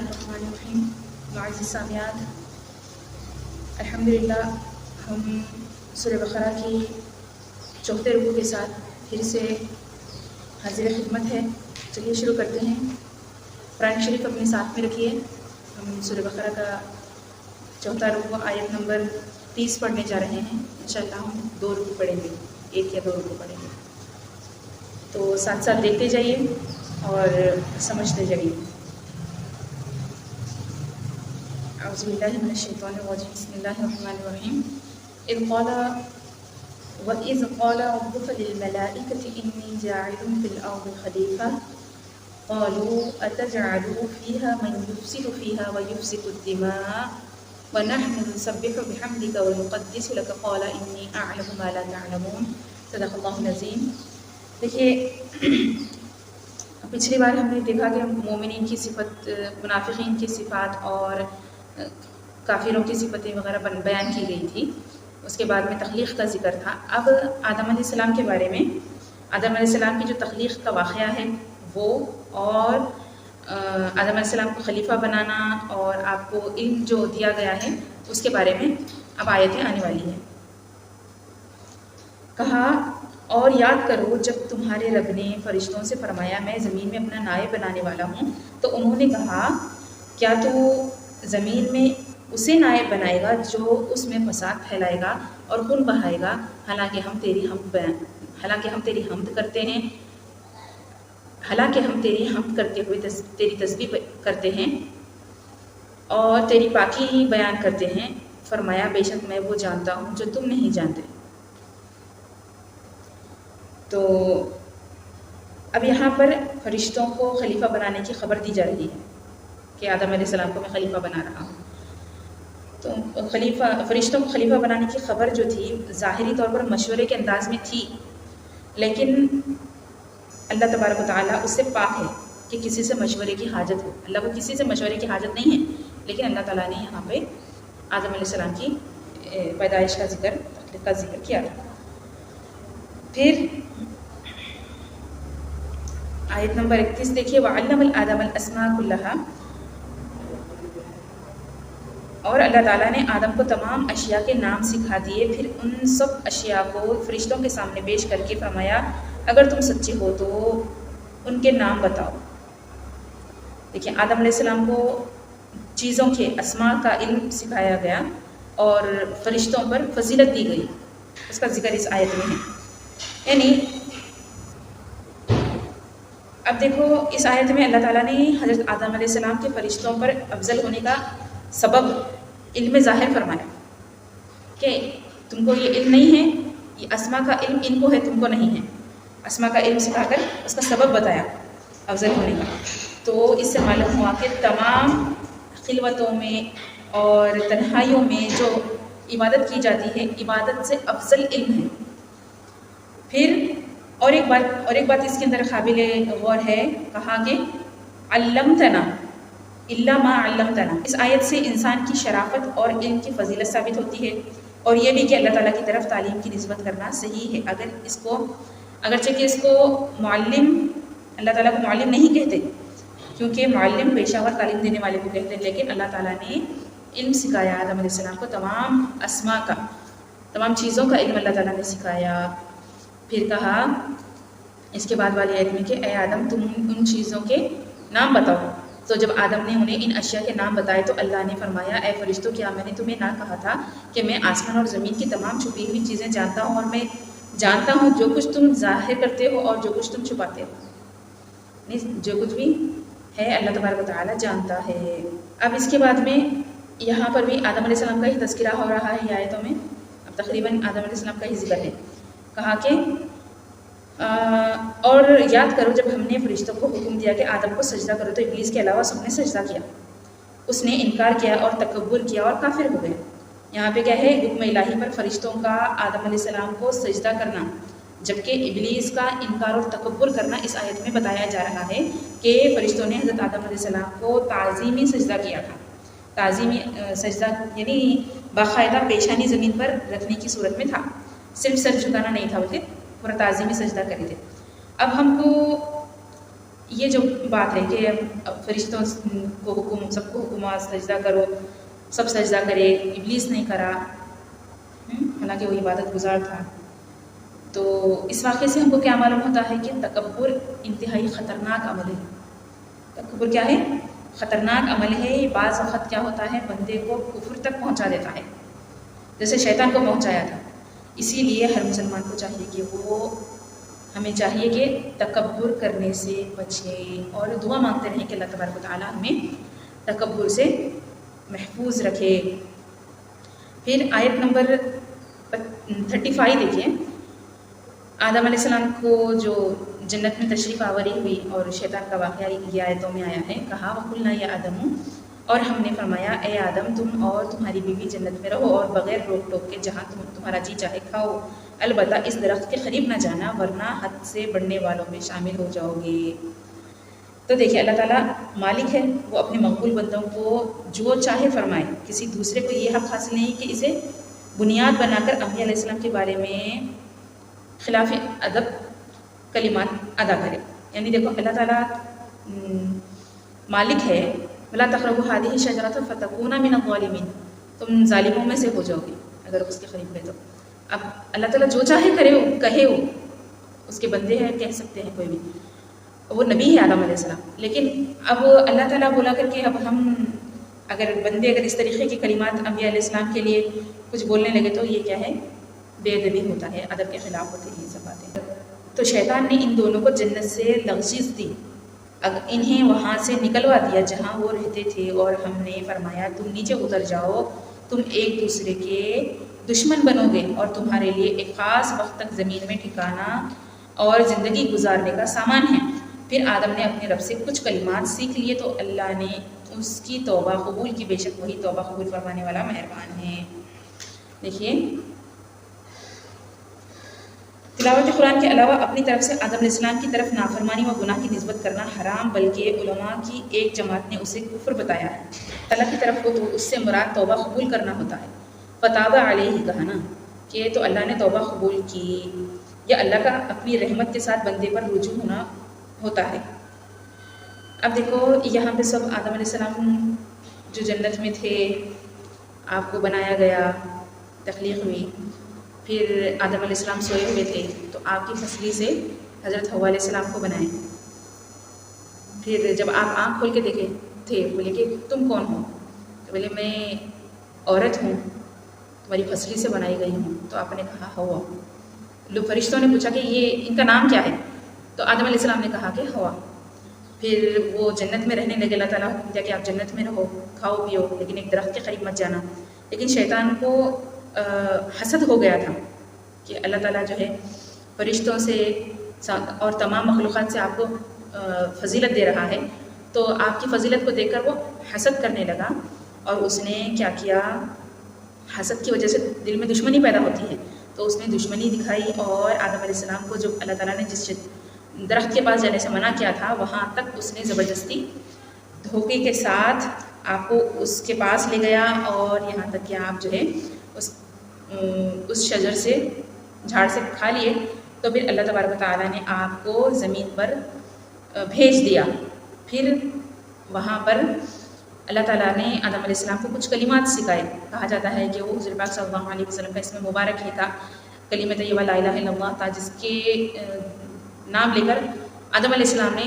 बिस्मिल्लाहिर्रहमानिर्रहीम। मुअज़्ज़िज़ सामियात, अल्हम्दुलिल्लाह हम सूरह बक़रा की चौथे रुकू के साथ फिर से हाजिर खिदमत है। चलिए शुरू करते हैं। कुरान शरीफ अपने साथ में रखिए। हम सूरह बक़रा का चौथा रुकू आयत नंबर 30 पढ़ने जा रहे हैं। इंशाअल्लाह हम 2 रुकू पढ़ेंगे, 1 या 2 रुकू पढ़ेंगे, तो साथ साथ देखते जाइए और समझते जाइए। औज़ुबिल्लाहि मिनश्शैतानिर्रजीम, बिस्मिल्लाहिर्रहमानिर्रहीम। इज़ क़ाल रब्बुका लिल-मलाइकति इन्नी जाइलुन फ़िल अर्दि ख़लीफ़ा क़ालू अतजअलु फ़ीहा मन युफ़्सिदु फ़ीहा व युफ़्सिदु दिमाअ व नहनु नुसब्बिहु बिहम्दिका व नुक़द्दिसु लक क़ाल इन्नी अअलमु मा ला तअलमून। सदक़ल्लाहुल अज़ीम। देखिए, पिछली बार हमने देखा कि मोमिनीन की सिफत, मुनाफिकीन की सिफ़ात और काफिरों की सिफतें वगैरह बयान की गई थी। उसके बाद में तख्लीक़ का ज़िक्र था। अब आदम अलैहिस्सलाम के बारे में, आदम अलैहिस्सलाम की जो तख्लीक़ का वाक़या है वो, और आदम अलैहिस्सलाम को खलीफा बनाना और आपको इल्म जो दिया गया है उसके बारे में अब आयतें आने वाली हैं। कहा, और याद करो जब तुम्हारे रब ने फरिश्तों से फरमाया मैं ज़मीन में अपना नायब बनाने वाला हूँ, तो उन्होंने कहा क्या तू ज़मीन में उसे नायब बनाएगा जो उसमें फसाद फैलाएगा और खून बहाएगा, हालांकि हम तेरी हमद करते हैं, हालांकि हम तेरी हमद करते हुए तेरी तस्बीह करते हैं और तेरी पाकी बयान करते हैं। फरमाया बेशक मैं वो जानता हूँ जो तुम नहीं जानते। तो अब यहाँ पर फरिश्तों को खलीफा बनाने की खबर दी जा रही है कि आदम अलैहिस्सलाम को मैं खलीफा बना रहा हूँ। तो फरिश्तों को खलीफा बनाने की खबर जो थी ज़ाहिरी तौर पर मशवरे के अंदाज में थी, लेकिन अल्लाह तबारक व तआला उससे पाक है कि किसी से मशवरे की हाजत हो। अल्लाह को किसी से मशवरे की हाजत नहीं है, लेकिन अल्लाह ताला ने यहाँ पे आदम अलैहिस्सलाम की पैदाइश का जिक्र किया। फिर आयत नंबर 31 देखिए, वअल्लमल आदमल अस्मा कुल्लहा, और अल्लाह ताला ने आदम को तमाम अशिया के नाम सिखा दिए। फिर उन सब अशिया को फरिश्तों के सामने पेश करके फरमाया अगर तुम सच्चे हो तो उनके नाम बताओ। देखिए, आदम अलैहिस्सलाम को चीज़ों के अस्मा का इल्म सिखाया गया और फरिश्तों पर फजीलत दी गई, उसका जिक्र इस आयत में है। यानी अब देखो, इस आयत में अल्लाह ताला ने हज़रत आदम अलैहिस्सलाम के फरिश्तों पर अफजल होने का सबब इल्म ज़ाहिर फरमाया कि तुमको ये इल्म नहीं है, ये अस्मा का इल्म इनको है, तुमको नहीं है। अस्मा का इल्म सिखाकर उसका सबब बताया अफजल होने का। तो इससे मालूम हुआ कि तमाम खिलवतों में और तन्हाइयों में जो इबादत की जाती है, इबादत से अफजल इल्म है। फिर और एक बात इसके अंदर काबिल गौर है, कहा कि अल्लमतना इल्ला मा अल्लमतना। इस आयत से इंसान की शराफत और इल्म की फजीलत साबित होती है, और ये भी कि अल्लाह ताला की तरफ तालीम की निस्बत करना सही है। अगरचे कि इसको मुअल्लिम, अल्लाह ताला को मुअल्लिम नहीं कहते, क्योंकि मुअल्लिम पेशावर तालीम देने वाले को कहते हैं, लेकिन अल्लाह ताला ने इल्म सिखाया आदम अलैहिस्सलाम को, तमाम अस्मा का, तमाम चीज़ों का इल्म अल्लाह ताला ने सिखाया। फिर कहा इसके बाद वाली आयत में कि ए आदम तुम उन चीज़ों के नाम बताओ। तो जब आदम ने उन्हें इन अशिया के नाम बताए तो अल्लाह ने फरमाया ए फरिश्तों, क्या मैंने तुम्हें ना कहा था कि मैं आसमान और ज़मीन की तमाम छुपी हुई चीज़ें जानता हूँ, और मैं जानता हूँ जो कुछ तुम ज़ाहिर करते हो और जो कुछ तुम छुपाते हो। नहीं, जो कुछ भी है अल्लाह तबारक व तआला जानता है। अब इसके बाद में यहाँ पर भी आदम अलैहिस्सलाम का ही तज़किरा हो रहा है आयतों में। अब तकरीबन आदम अलैहिस्सलाम का ही जिक्र है। कहा कि और याद करो जब हमने फरिश्तों को हुक्म दिया कि आदम को सजदा करो, तो इब्लीस के अलावा सबने सजदा किया। उसने इनकार किया और तकब्बुर किया और काफिर हो गए। यहाँ पे क्या है, हुक्म इलाही पर फरिश्तों का आदम अलैहिस्सलाम को सजदा करना, जबकि इब्लीस का इनकार और तकब्बुर करना इस आयत में बताया जा रहा है कि फरिश्तों ने हज़रत आदम अलैहिस्सलाम को ताज़ीमी सजदा किया था। ताज़ीमी सजदा यानी बाकायदा पेशानी ज़मीन पर रखने की सूरत में था, सिर्फ सर झुकाना नहीं था, बल्कि पूरा ताज़ीमी सजदा करे थे। अब हमको ये जो बात है कि अब फरिश्तों को हुक्म, सबको हुक्म सजदा करो, सब सजदा करे, इब्लीस नहीं करा, हालांकि वो इबादत गुजार था। तो इस वाक़े से हमको क्या मालूम होता है कि तकब्बुर इंतहाई ख़तरनाक अमल है। तकब्बुर क्या है? ख़तरनाक अमल है। बाज़ वक़्त क्या होता है, बंदे को कुफ्र तक पहुंचा देता है, जैसे शैतान को पहुंचाया था। इसीलिए हर मुसलमान को चाहिए कि हमें चाहिए कि तकब्बुर करने से बचें और दुआ मांगते रहें कि अल्लाह तबारक व तआला हमें तकब्बुर से महफूज रखे। फिर आयत नंबर 35 देखिए। आदम अलैहिस्सलाम को जो जन्नत में तशरीफ़ आवरी हुई और शैतान का वाक़या ये आयतों में आया है। कहा वकुल्ना या आदम, और हमने फरमाया ए आदम तुम और तुम्हारी बीवी जन्नत में रहो और बग़ैर रोक टोक के जहाँ तुम्हारा जी चाहे खाओ, अलबत्ता इस दरख्त के करीब ना जाना वरना हद से बढ़ने वालों में शामिल हो जाओगे। तो देखिए अल्लाह ताला मालिक है, वो अपने मकबूल बंदों को जो चाहे फरमाए। किसी दूसरे को ये हक़ हासिल नहीं कि इसे बुनियाद बनाकर अंबिया अलैहिस्सलाम के बारे में खिलाफ अदब कलिमात अदा करे। यानी देखो अल्लाह ताला मालिक है, वला तक़रबू हादिहि शजरत फतकूना मिनज़ ज़ालिमीन, तुम जालिमों में से हो जाओगे अगर उसके करीब गए तो। अब अल्लाह ताला जो चाहे करे हो, कहे हो, उसके बंदे हैं, कह सकते हैं कोई भी, वो नबी है आदम अलैहिस्सलाम। लेकिन अब अल्लाह ताला बोला करके अब हम अगर बंदे अगर इस तरीक़े की कलिमात अंबिया अलैहिस्सलाम के लिए कुछ बोलने लगे तो ये क्या है, बेअदबी होता है, अदब के ख़िलाफ़ होती है ये सब बातें। तो शैतान ने इन दोनों को जन्नत से लग़ज़िज़ दी, अब इन्हें वहाँ से निकलवा दिया जहाँ वो रहते थे, और हमने फरमाया तुम नीचे उतर जाओ, तुम एक दूसरे के दुश्मन बनोगे और तुम्हारे लिए एक ख़ास वक्त तक ज़मीन में ठिकाना और ज़िंदगी गुजारने का सामान है। फिर आदम ने अपने रब से कुछ कलिमात सीख लिए तो अल्लाह ने उसकी तौबा कबूल की, बेशक वही तौबा कबूल फरमाने वाला मेहरबान है। देखिए तिलावत कुरान के अलावा अपनी तरफ से आदम अलैहिस्सलाम की तरफ नाफरमानी व गुनाह की निस्बत करना हराम, बल्कि उलमा की एक जमात ने उसे कुफ्र बताया है। अल्लाह की तरफ को तो उससे मुराद तौबा कबूल करना होता है। फताबा अलैहि कहा ना कि तो अल्लाह ने तौबा कबूल की, या अल्लाह का अपनी रहमत के साथ बंदे पर रुजू होना होता है। अब देखो यहाँ पे सब आदम अलैहिस्सलाम जो जन्नत में थे, आपको बनाया गया, तख्लीक हुई, फिर आदम अलैहिस्सलाम सोए हुए थे तो आपकी फसली से हज़रत हव्वा अलैहिस्सलाम को बनाए। फिर जब आप आँख खोल के देखे थे, बोले कि तुम कौन हो, तो बोले मैं औरत हूँ, तुम्हारी फसली से बनाई गई हूँ। तो आपने कहा हव्वा। लोग फरिश्तों ने पूछा कि ये इनका नाम क्या है, तो आदम अलैहिस्सलाम ने कहा कि हव्वा। फिर वो जन्नत में रहने लगे, अल्लाह ताला हुक्म दिया कि आप जन्नत में रहो, खाओ पियो, लेकिन एक दरख्त के करीब मत जाना। लेकिन शैतान को हसद हो गया था कि अल्लाह ताला जो है फरिश्तों से और तमाम मखलूक़ात से आपको फ़जीलत दे रहा है, तो आपकी फ़जीलत को देखकर वो हसद करने लगा और उसने क्या किया, हसद की वजह से दिल में दुश्मनी पैदा होती है, तो उसने दुश्मनी दिखाई और आदम अलैहिस्सलाम को जो अल्लाह ताला ने जिस दरख्त के पास जाने से मना किया था वहाँ तक उसने ज़बरदस्ती धोखे के साथ आपको उसके पास ले गया, और यहाँ तक कि आप जो है उस शजर से, झाड़ से खा लिए। तो फिर अल्लाह तबारक व तआला ने आपको ज़मीन पर भेज दिया। फिर वहाँ पर अल्लाह ताला ने आदम अलैहिस्सलाम को कुछ कलिमात सिखाए। कहा जाता है कि वो हुज़ूर पाक सल्लल्लाहु अलैहि वसल्लम का इसमें मुबारक है था, कलिमत तय्यबा ला इलाहा इल्लल्लाह था, जिसके नाम लेकर आदम अलैहिस्सलाम ने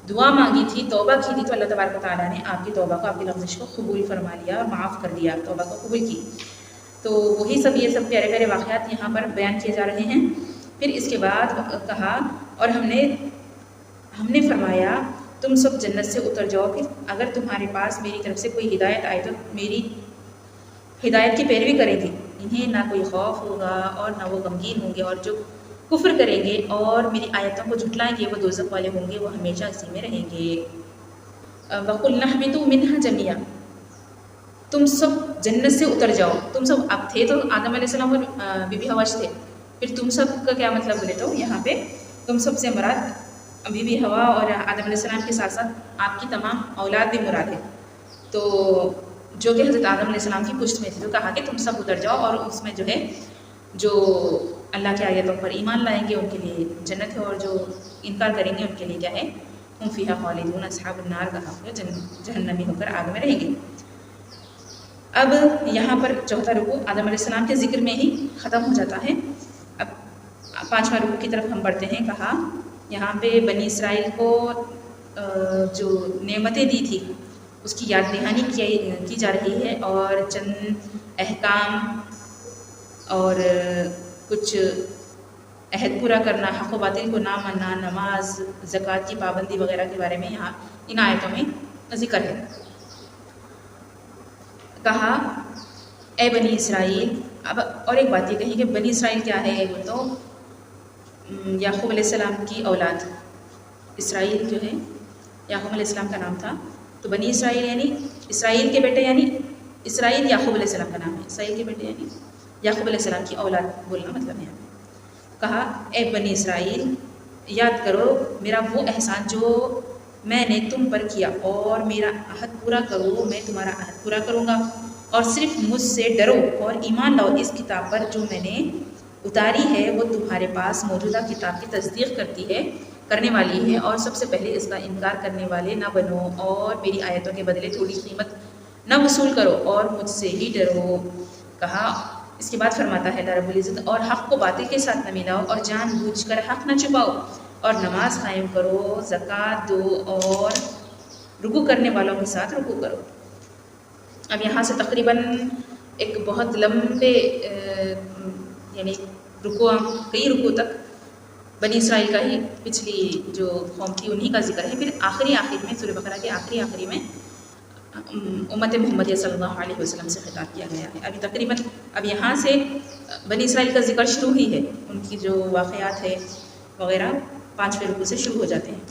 दुआ मांगी थी, तौबा की थी, तो अल्लाह तबारक व तआला ने आपकी तौबा को, आपकी लग़्ज़िश को कबूल फरमा लिया और माफ़ कर दिया, तौबा को कबूल की। तो वही सब ये सब प्यारे प्यारे वाक़यात यहाँ पर बयान किए जा रहे हैं। फिर इसके बाद कहा और हमने फरमाया तुम सब जन्नत से उतर जाओ, फिर अगर तुम्हारे पास मेरी तरफ से कोई हिदायत आए तो मेरी हिदायत की पैरवी करेंगे, इन्हें ना कोई खौफ होगा और ना वो गमगीन होंगे, और जो कुफ्र करेंगे और मेरी आयतों को झुटलाएंगे वो दोज़ख वाले होंगे, वो हमेशा इसी में रहेंगे। वक़ुल्ना हबितू मिन्हा जमिया, तुम सब जन्नत से उतर जाओ। तुम सब अब थे तो आदम अलैहिस्सलाम और बीबी हवा थे, फिर तुम सब का क्या मतलब बोले तो यहाँ पे तुम सब से मुराद बीबी हवा और आदम अलैहिस्सलाम के साथ साथ आपकी तमाम औलाद भी मुराद है, तो जो कि हज़रत आदम अलैहिस्सलाम की पुश्त में थी। तो कहा कि तुम सब उतर जाओ और उसमें जो है जो अल्लाह की आयतों पर ईमान लाएंगे उनके लिए जन्नत है, और जो इनकार करेंगे उनके लिए क्या है, हम फ़ीहा खालिदून, अस्हाबुन नार का हक़ है, जहन्नमी होकर आग में रहेंगे। अब यहाँ पर चौथा रुकू आदम अलैहिस्सलाम के ज़िक्र में ही ख़त्म हो जाता है। अब पाँचवा रुकू की तरफ हम बढ़ते हैं। कहा यहाँ पे बनी इसराइल को जो नेमतें दी थी उसकी याद दहानी की जा रही है, और चंद अहकाम और कुछ अहद पूरा करना, हक़ व बातिल को ना मानना, नमाज, ज़कात की पाबंदी वगैरह के बारे में यहाँ इन आयतों में ज़िक्र है। कहा ए बनी इसराइल। अब और एक बात ये कही कि बनी इसराइल क्या है, वो तो याकूब अलैहिस्सलाम की औलाद। इसराइल जो है याकूब अलैहिस्सलाम का नाम था, तो बनी इसराइल यानी इसराइल के बेटे, यानी इसराइल याकूब अलैहिस्सलाम का नाम है। इसराइल के बेटे यानी याकूब अलैहिस्सलाम की औलाद बोलना मतलब है। कहा ए बनी इसराइल, याद करो मेरा वो एहसान जो मैंने तुम पर किया, और मेरा अहद पूरा करो, मैं तुम्हारा अहद पूरा करूँगा, और सिर्फ मुझसे डरो और ईमान लाओ इस किताब पर जो मैंने उतारी है, वो तुम्हारे पास मौजूदा किताब की तस्दीक करने वाली है, और सबसे पहले इसका इनकार करने वाले ना बनो, और मेरी आयतों के बदले थोड़ी कीमत न वसूल करो, और मुझसे ही डरो। कहा इसके बाद फरमाता है अल्लाह रब्बुल इज़्ज़त, और हक़ को बातिल के साथ न मिलाओ, और जानबूझकर हक़ न छुपाओ, और नमाज कायम करो, ज़कात दो, और रुकू करने वालों के साथ रुकू करो। अब यहाँ से तकरीबन एक बहुत लंबे यानी कई रुकू तक बनी इसराइल का ही पिछली जो कौम थी उन्हीं का जिक्र है। फिर आखिर में सूरह बकरा के आखिरी में उम्मत मुहम्मद सल्लल्लाहु अलैहि वसल्लम से खिताब किया गया है। अभी तकरीबन अब यहाँ से बनी इसराइल का जिक्र शुरू ही है, उनकी जो वाक़यात है वग़ैरह 5वें रुकू से शुरू हो जाते हैं।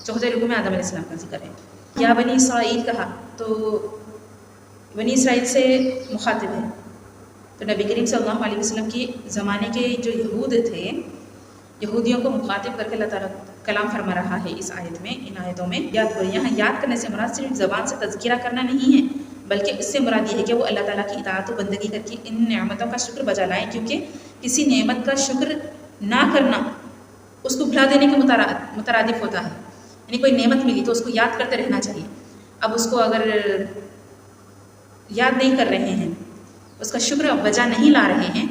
4थे रुकू में आदम अलैहिस्सलाम का जिक्र है। या बनी इसराइल कहा तो बनी इसराइल से मुखातिब है, तो नबी करीम सल्लल्लाहु अलैहि वसल्लम की ज़माने के जो यहूद थे, यहूदियों को मुखातिब करके अल्लाह ताला कलाम फरमा रहा है इस आयत में, इन आयतों में। याद करो, यहाँ याद करने से मुराद सिर्फ ज़बान से तज़किरा करना नहीं है, बल्कि इससे मुराद ये है कि वो अल्लाह ताला की इताअत व बंदगी करके इन नेमतों का शुक्र बजा लाएँ, क्योंकि किसी नेमत का शुक्र ना करना उसको भुला देने के मुतरादिफ होता है। यानी कोई नेमत मिली तो उसको याद करते रहना चाहिए। अब उसको अगर याद नहीं कर रहे हैं, उसका शुक्र बजा नहीं ला रहे हैं,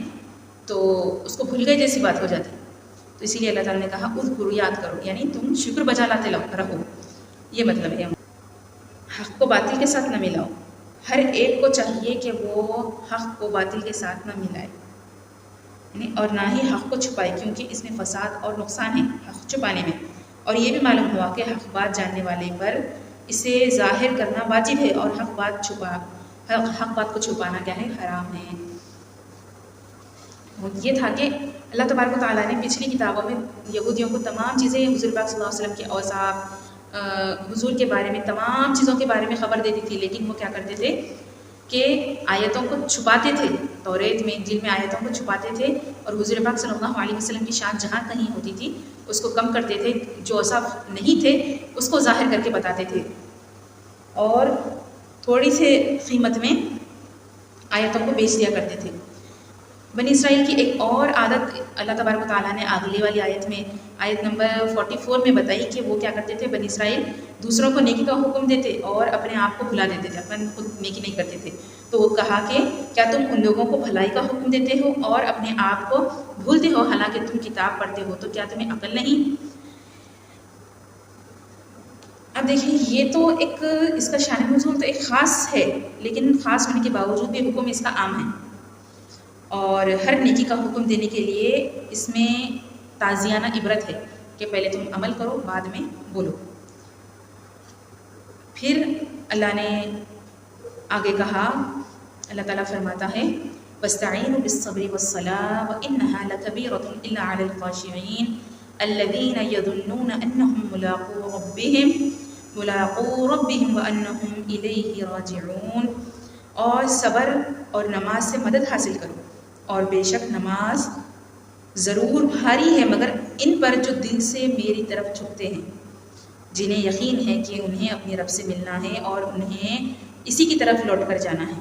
तो उसको भूल गए जैसी बात हो जाती है। तो इसीलिए अल्लाह ताला ने कहा उज़्कुरू, याद करो, यानी तुम शुक्र बजा लाते रहो, ये मतलब है। हक़ को बातिल के साथ न मिलाओ, हर एक को चाहिए कि वो हक़ को बातिल के साथ न मिलाए, यानी और ना ही हक़ को छुपाए, क्योंकि इसमें फ़साद और नुकसान है हक़ छुपाने में। और ये भी मालूम हुआ कि हक़ बात जानने वाले पर इसे ज़ाहिर करना वाजिब है, और हक़ बात को छुपाना क्या है, हराम है। ये था कि अल्लाह तबारक व तआला ने पिछली किताबों में यहूदियों को तमाम चीज़ें हुज़ूर पाक सल्लल्लाहु अलैहि वसल्लम के औसाफ, हुज़ूर के बारे में, तमाम चीज़ों के बारे में ख़बर देती थी, लेकिन वो क्या करते थे कि आयतों को छुपाते थे। तौरेत में, इंजील में आयतों को छुपाते थे, और हुज़ूर पाक सल्लल्लाहु अलैहि वसल्लम की शान जहाँ कहीं होती थी उसको कम करते थे, जो औसाफ नहीं थे उसको ज़ाहिर करके बताते थे, और थोड़ी सी कीमत में आयतों को बेच दिया करते थे। बनी इसराइल की एक और आदत अल्लाह तबारक व तआला ने अगली वाली आयत में, आयत नंबर 44 में बताई कि वो क्या करते थे। बनी इसराइल दूसरों को नेकी का हुक्म देते और अपने आप को भुला देते थे, अपन खुद नेकी नहीं करते थे। तो वो कहा कि क्या तुम उन लोगों को भलाई का हुक्म देते हो और अपने आप को भूलते हो, हालांकि तुम किताब पढ़ते हो, तो क्या तुम्हें अकल नहीं। अब देखिए, ये तो एक इसका शान नुज़ूल तो एक ख़ास है, लेकिन ख़ास होने के बावजूद भी हुक्म इसका आम है, और हर नेकी का हुक्म देने के लिए इसमें ताज़ियाना इबरत है कि पहले तुम अमल करो, बाद में बोलो। फिर अल्लाह ने आगे कहा, अल्लाह ताला फरमाता है वस्तईनु बिस्सब्रि वस्सलाह व इन्नहा लकबीरतुन इल्ला अलल ख़ाशिईन अल्लज़ीना यज़ुन्नूना अन्नहुम मुलाक़ू रब्बिहिम व अन्नहुम इलैहि राजिऊन। और सब्र और नमाज से मदद हासिल करो, और बेशक नमाज ज़रूर भारी है मगर इन पर जो दिल से मेरी तरफ झुकते हैं, जिन्हें यकीन है कि उन्हें अपने रब से मिलना है और उन्हें इसी की तरफ लौट कर जाना है।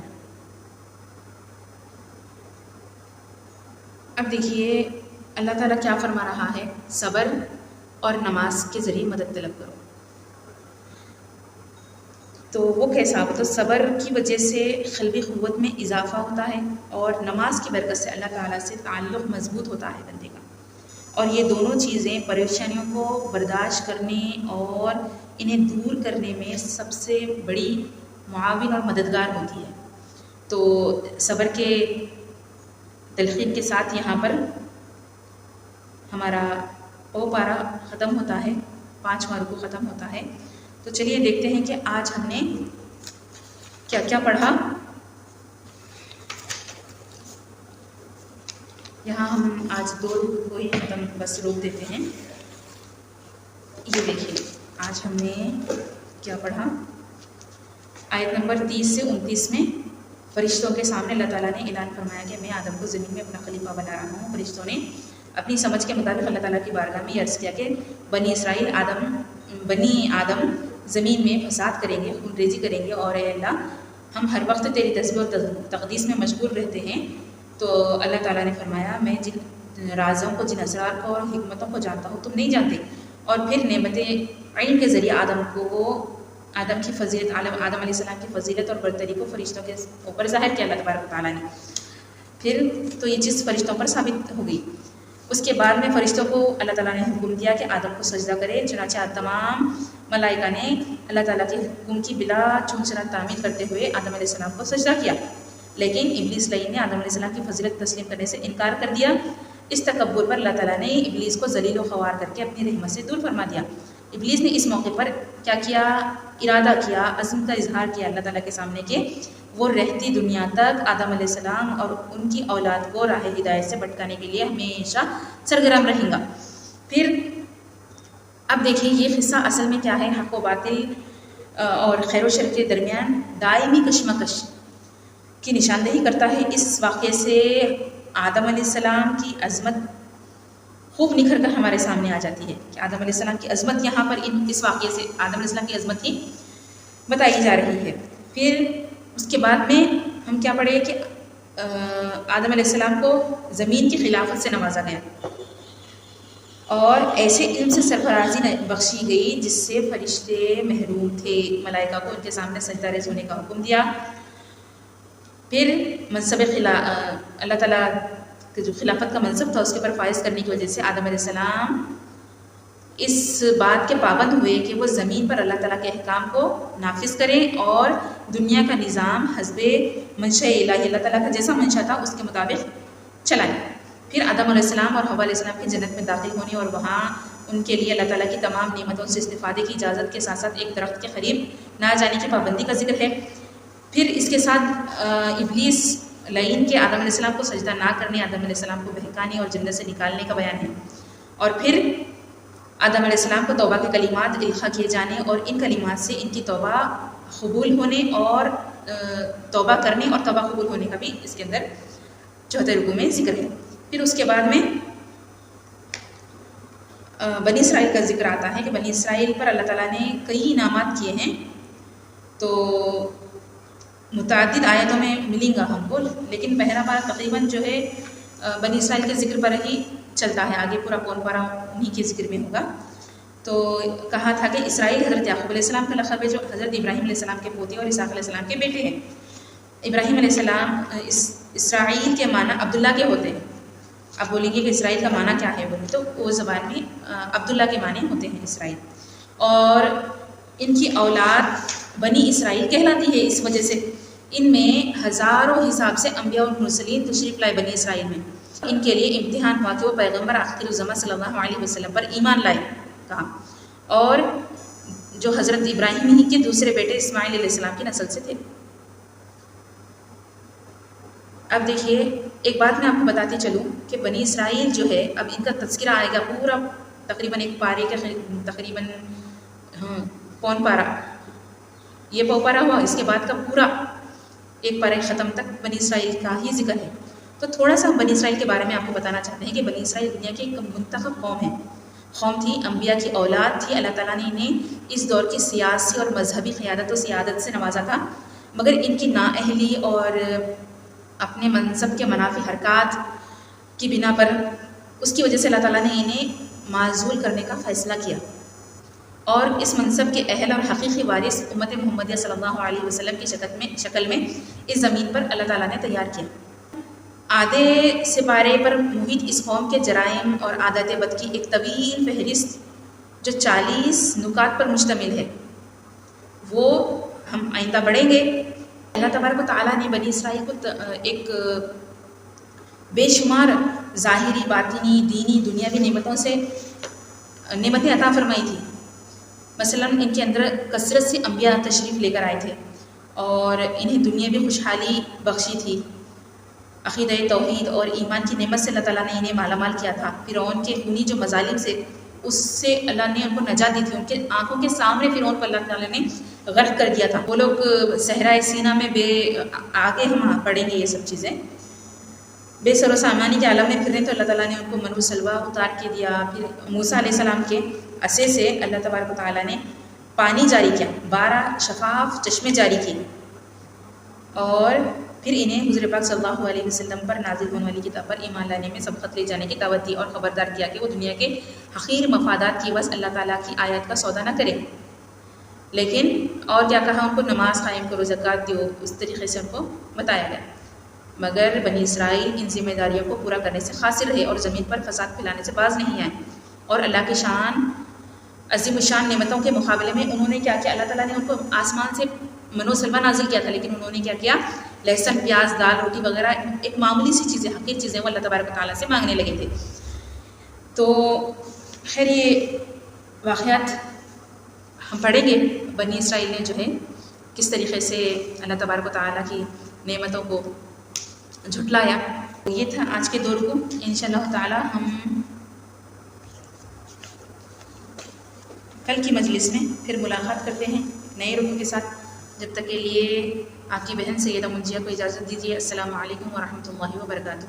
अब देखिए अल्लाह ताला क्या फरमा रहा है, सब्र और नमाज के ज़रिए मदद तलब करो। تو وہ کیسا؟ تو صبر کی وجہ سے قلبی قوت میں اضافہ ہوتا ہے، اور نماز کی برکت سے اللہ تعالیٰ سے تعلق مضبوط ہوتا ہے بندے کا، اور یہ دونوں چیزیں پریشانیوں کو برداشت کرنے اور انہیں دور کرنے میں سب سے بڑی معاون اور مددگار ہوتی ہے۔ تو صبر کے تلقین کے ساتھ یہاں پر ہمارا پارہ ختم ہوتا ہے، 5واں رکوع ختم ہوتا ہے۔ تو چلیے دیکھتے ہیں کہ آج ہم نے کیا کیا پڑھا۔ یہاں ہم آج 2 رکوع کو ہی ختم بس روک دیتے ہیں۔ یہ دیکھیے آج ہم نے کیا پڑھا۔ آیت نمبر 30 سے 29 میں فرشتوں کے سامنے اللہ تعالیٰ نے اعلان فرمایا کہ میں آدم کو زمین میں اپنا خلیفہ بنا رہا ہوں۔ فرشتوں نے اپنی سمجھ کے مطابق اللہ تعالیٰ کی بارگاہ میں عرض کیا کہ بنی آدم زمین میں فساد کریں گے، خون ریزی کریں گے، اور اے اللہ ہم ہر وقت تیری تسبیح اور تقدیس میں مشغول رہتے ہیں۔ تو اللہ تعالیٰ نے فرمایا میں جن رازوں کو، جن اسرار کو اور حکمتوں کو جانتا ہوں تم نہیں جانتے۔ اور پھر نعمت علم کے ذریعے آدم کی فضیلت، آدم علیہ السلام کی فضیلت اور برتری کو فرشتوں کے اوپر ظاہر کیا اللہ تبارک و تعالیٰ نے۔ پھر تو یہ چیز فرشتوں پر ثابت ہو گئی۔ اس کے بعد میں فرشتوں کو اللہ تعالیٰ نے حکم دیا کہ آدم کو سجدہ کرے، چنانچہ تمام ملائکہ نے اللہ تعالیٰ کے حکم کی بلا چون چرا تعمیل کرتے ہوئے آدم علیہ السلام کو سجدہ کیا، لیکن ابلیس لعین نے آدم علیہ السلام کی فضیلت تسلیم کرنے سے انکار کر دیا۔ اس تکبر پر اللہ تعالیٰ نے ابلیس کو ذلیل و خوار کر کے اپنی رحمت سے دور فرما دیا۔ ابلیس نے اس موقع پر کیا کیا؟ ارادہ کیا، عزم کا اظہار کیا اللہ تعالیٰ کے سامنے کہ وہ رہتی دنیا تک آدم علیہ السلام اور ان کی اولاد کو راہ ہدایت سے بھٹکانے کے لیے ہمیشہ سرگرم رہیں گا۔ پھر اب دیکھیں یہ قصہ اصل میں کیا ہے؟ حق و باطل اور خیر و شر کے درمیان دائمی کشمکش کی نشاندہی کرتا ہے۔ اس واقعے سے آدم علیہ السلام کی عظمت خوب نکھر کر ہمارے سامنے آ جاتی ہے کہ آدم علیہ السلام کی عظمت یہاں پر اس واقعے سے آدم علیہ السلام کی عظمت ہی بتائی جا رہی ہے۔ پھر اس کے بعد میں ہم کیا پڑھے کہ آدم علیہ السلام کو زمین کی خلافت سے نوازا گیا اور ایسے علم سے سرفرازی بخشی گئی جس سے فرشتے محروم تھے، ملائکہ کو ان کے سامنے سجدہ ریز ہونے کا حکم دیا۔ پھر منصب اللہ تعالیٰ کے جو خلافت کا منصب تھا اس کے پر فائز کرنے کی وجہ سے آدم علیہ السلام اس بات کے پابند ہوئے کہ وہ زمین پر اللہ تعالیٰ کے احکام کو نافذ کریں اور دنیا کا نظام حسب منشاء الہی، اللہ تعالیٰ کا جیسا منشا تھا اس کے مطابق چلائیں۔ پھر آدم علیہ السلام اور حوا علیہ السلام کی جنت میں داخل ہونے اور وہاں ان کے لیے اللہ تعالیٰ کی تمام نعمتوں سے استفادے کی اجازت کے ساتھ ساتھ ایک درخت کے قریب نہ جانے کی پابندی کا ذکر ہے۔ پھر اس کے ساتھ ابلیس لعین کے آدم علیہ السلام کو سجدہ نہ کرنے، آدم علیہ السلام کو بہکانے اور جنت سے نکالنے کا بیان ہے۔ اور پھر آدم علیہ السلام کو توبہ کے کلمات القاء کیے جانے اور ان کلمات سے ان کی توبہ قبول ہونے اور توبہ کرنے اور توبہ قبول ہونے کا بھی اس کے اندر 4 رکوع میں ذکر ہے۔ پھر اس کے بعد میں بنی اسرائیل کا ذکر آتا ہے کہ بنی اسرائیل پر اللہ تعالیٰ نے کئی انعامات کیے ہیں، تو متعدد آیتوں میں ملیں گا ہم کو، لیکن پہلا بار تقریباً جو ہے بنی اسرائیل کے ذکر پر ہی چلتا ہے، آگے پورا کون پارا انہی کے ذکر میں ہوگا۔ تو کہا تھا کہ اسرائیل حضرت یعقوب علیہ السلام کا لقب ہے جو حضرت ابراہیم علیہ السلام کے پوتے اور اسحاق علیہ السلام کے بیٹے ہیں۔ ابراہیم علیہ السلام اسرائیل کے معنی عبداللہ کے ہوتے ہیں۔ اب بولیں گے کہ اسرائیل کا معنی کیا ہے بولے تو وہ زبان میں عبداللہ کے معنی ہوتے ہیں اسرائیل، اور ان کی اولاد بنی اسرائیل کہلاتی ہے اس وجہ سے ان میں ہزاروں حساب سے انبیاء اور مرسلین تشریف لائے بنی اسرائیل میں۔ ان کے لیے امتحان ہوا کہ وہ پیغمبر آخر الزمان صلی اللہ علیہ وسلم پر ایمان لائے کہا، اور جو حضرت ابراہیم ہی کے دوسرے بیٹے اسماعیل علیہ السلام کی نسل سے تھے۔ اب دیکھیے ایک بات میں آپ کو بتاتی چلوں کہ بنی اسرائیل جو ہے اب ان کا تذکرہ آئے گا پورا تقریباً ایک پارے کا تقریباً پون پارا، یہ پو پارا ہوا، اس کے بعد کا پورا ایک پارے ختم تک بنی اسرائیل کا ہی ذکر ہے۔ تو تھوڑا سا بنی اسرائیل کے بارے میں آپ کو بتانا چاہتے ہیں کہ بنی اسرائیل دنیا کی ایک منتخب قوم ہے، قوم تھی، انبیاء کی اولاد تھی۔ اللہ تعالیٰ نے انہیں اس دور کی سیاسی اور مذہبی قیادت و سیادت سے نوازا تھا، مگر ان کی نااہلی اور اپنے منصب کے منافی حرکات کی بنا پر اس کی وجہ سے اللہ تعالیٰ نے انہیں معزول کرنے کا فیصلہ کیا۔ اور اس منصب کے اہل اور حقیقی وارث امت محمدیہ صلی اللہ علیہ وسلم کی شکل میں اس زمین پر اللہ تعالیٰ نے تیار کیا۔ آدھے سپارے پر محیط اس قوم کے جرائم اور عادت بد کی ایک طویل فہرست جو 40 نکات پر مشتمل ہے، وہ ہم آئندہ پڑھیں گے۔ اللہ تبارک و تعالیٰ نے بنی اسرائیل کو ایک بے شمار ظاہری، باطنی، دینی، دنیاوی نعمتیں عطا فرمائی تھی۔ مثلا ان کے اندر کثرت سے انبیاء تشریف لے کر آئے تھے اور انہیں دنیاوی خوشحالی بخشی تھی۔ عقیدہ توحید اور ایمان کی نعمت سے اللہ تعالیٰ نے انہیں مالا مال کیا تھا۔ فرعون کے خونی جو مظالم سے، اس سے اللہ نے ان کو نجات دی تھی۔ ان کے آنکھوں کے سامنے فرعون کو اللہ تعالیٰ نے غرق کر دیا تھا۔ وہ لوگ صحرائے سینا میں آگے ہم پڑھیں گے یہ سب چیزیں، بے سر و سامانی کے عالم میں پھر رہے، تو اللہ تعالیٰ نے ان کو منو سلوا اتار کے دیا۔ پھر موسیٰ علیہ السلام کے عصے سے اللہ تبارک و تعالیٰ نے پانی جاری کیا، 12 شفاف چشمے جاری کیے، اور پھر انہیں حضور پاک صلی اللہ علیہ وسلم پر نازل ہونے والی کتاب پر ایمان لانے میں سبقت لے جانے کی دعوت دی اور خبردار کیا کہ وہ دنیا کے حقیر مفادات کی بس اللہ تعالیٰ کی آیات کا سودا نہ کرے۔ لیکن اور کیا کہا؟ ان کو نماز قائم کرو، زکوٰۃ دیو، اس طریقے سے ان کو بتایا گیا۔ مگر بنی اسرائیل ان ذمہ داریوں کو پورا کرنے سے قاصر رہے اور زمین پر فساد پھیلانے سے باز نہیں آئے، اور اللہ کی شان عظیم الشان نعمتوں کے مقابلے میں انہوں نے کیا کیا؟ اللہ تعالیٰ نے ان کو آسمان سے منو سلوا نازل کیا تھا، لیکن انہوں نے کیا کیا؟ لہسن، پیاز، دال، روٹی وغیرہ ایک معمولی سی چیزیں، حقیر چیزیں وہ اللہ تبارک و تعالیٰ سے مانگنے لگے تھے۔ تو خیر یہ واقعات ہم پڑھیں گے، بنی اسرائیل نے جو ہے کس طریقے سے اللہ تبارک و تعالیٰ کی نعمتوں کو جھٹلایا۔ یہ تھا آج کے دور کو۔ انشاءاللہ تعالیٰ ہم کل کی مجلس میں پھر ملاقات کرتے ہیں نئے رکن کے ساتھ۔ جب تک کے لیے آپ کی بہن سیدہ منجیہ کو اجازت دیجیے۔ السلام علیکم ورحمۃ اللہ وبرکاتہ۔